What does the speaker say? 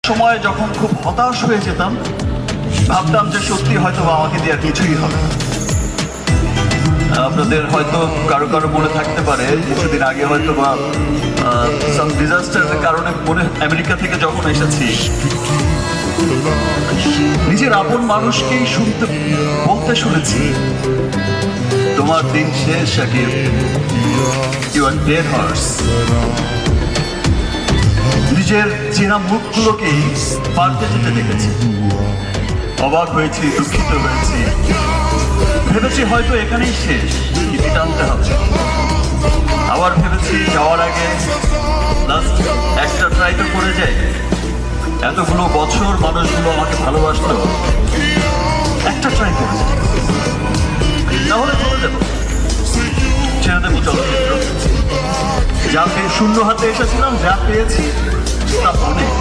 সময় যখন খুব হতাশ হয়ে যেতাম, ভাবতাম যে সত্যি হয়তো বা আমাকে দিয়ে আর কিছুই হবে না। আপনাদের হয়তো কারো কারো মনে থাকতে পারে কিছুদিন আগে হয়তো বা সাম ডিজাস্টারের কারণে মনে আমেরিকা থেকে যখন এসেছি, নিজের আপন মানুষকেই বলতে শুনেছি, তোমার দিন শেষ Shakib, you are dead horse. নিজের চেনা মুখগুলোকেই পাল্টে যেতে দেখেছি, অবাক হয়েছি, দুঃখিত হয়েছি, ভেবেছি হয়তো এখানেই শেষ, ইতি টানতে হবে। আবার ভেবেছি যাওয়ার আগে লাস্ট একটা ট্রাই তো করে যাই, এতগুলো বছর মানুষগুলো আমাকে ভালোবাসলো, একটা ট্রাই করে যাই, তাহলে চলে যাবো, ছেড়ে দেবো চলচ্চিত্র। যা পেয়ে শূন্য হাতে এসেছিলাম, যা পেয়েছি তা অনেক।